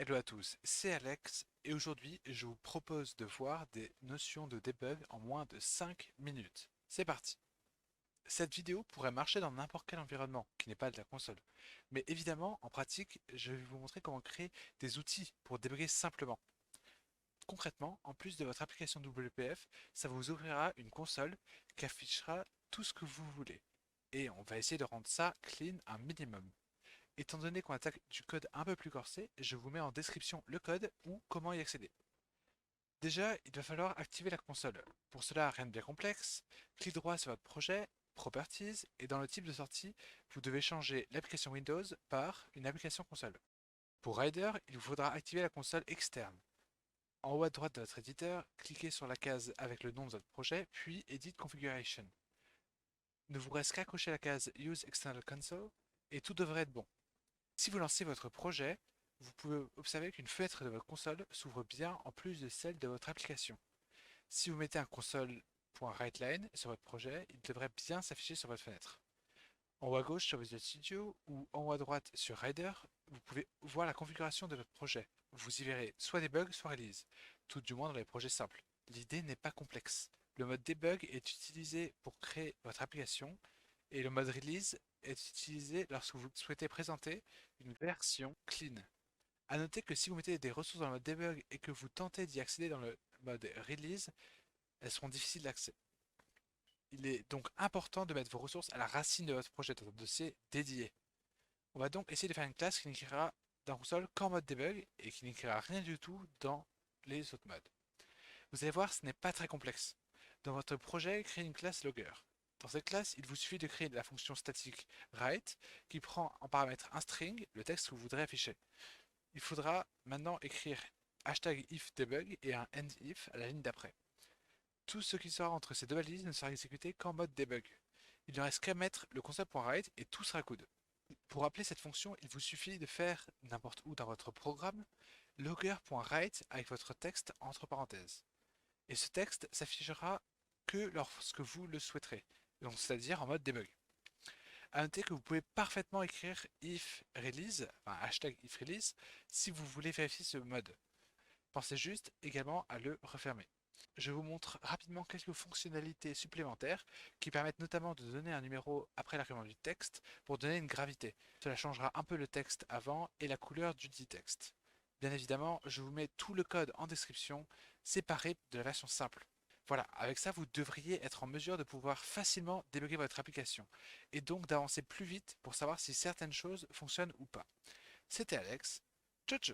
Hello à tous, c'est Alex et aujourd'hui je vous propose de voir des notions de debug en moins de 5 minutes. C'est parti. Cette vidéo pourrait marcher dans n'importe quel environnement qui n'est pas de la console. Mais évidemment, en pratique, je vais vous montrer comment créer des outils pour débugger simplement. Concrètement, en plus de votre application WPF, ça vous ouvrira une console qui affichera tout ce que vous voulez. Et on va essayer de rendre ça clean un minimum. Étant donné qu'on attaque du code un peu plus corsé, je vous mets en description le code ou comment y accéder. Déjà, il va falloir activer la console. Pour cela, rien de bien complexe. Clic droit sur votre projet, Properties, et dans le type de sortie, vous devez changer l'application Windows par une application console. Pour Rider, il vous faudra activer la console externe. En haut à droite de votre éditeur, cliquez sur la case avec le nom de votre projet, puis Edit Configuration. Il ne vous reste qu'à cocher la case Use External Console, et tout devrait être bon. Si vous lancez votre projet, vous pouvez observer qu'une fenêtre de votre console s'ouvre bien en plus de celle de votre application. Si vous mettez un console.writeline sur votre projet, il devrait bien s'afficher sur votre fenêtre. En haut à gauche sur Visual Studio ou en haut à droite sur Rider, vous pouvez voir la configuration de votre projet. Vous y verrez soit des bugs, soit release, tout du moins dans les projets simples. L'idée n'est pas complexe. Le mode debug est utilisé pour créer votre application et le mode release est utilisé lorsque vous souhaitez présenter une version clean. A noter que si vous mettez des ressources dans le mode debug et que vous tentez d'y accéder dans le mode release, elles seront difficiles d'accès. Il est donc important de mettre vos ressources à la racine de votre projet dans un dossier dédié. On va donc essayer de faire une classe qui n'écrira dans console qu'en mode debug et qui n'écrira rien du tout dans les autres modes. Vous allez voir, ce n'est pas très complexe. Dans votre projet, créez une classe logger. Dans cette classe, il vous suffit de créer la fonction statique write qui prend en paramètre un string, le texte que vous voudrez afficher. Il faudra maintenant écrire #ifdebug et un endif à la ligne d'après. Tout ce qui sera entre ces deux balises ne sera exécuté qu'en mode debug. Il ne reste qu'à mettre le console.write et tout sera good. Pour appeler cette fonction, il vous suffit de faire, n'importe où dans votre programme, logger.write avec votre texte entre parenthèses. Et ce texte s'affichera que lorsque vous le souhaiterez, donc c'est-à-dire en mode debug. A noter que vous pouvez parfaitement écrire if release, enfin #if release, si vous voulez vérifier ce mode. Pensez juste également à le refermer. Je vous montre rapidement quelques fonctionnalités supplémentaires qui permettent notamment de donner un numéro après l'argument du texte pour donner une gravité. Cela changera un peu le texte avant et la couleur du dit texte. Bien évidemment, je vous mets tout le code en description, séparé de la version simple. Voilà, avec ça, vous devriez être en mesure de pouvoir facilement débugger votre application et donc d'avancer plus vite pour savoir si certaines choses fonctionnent ou pas. C'était Alex. Tchau tchau.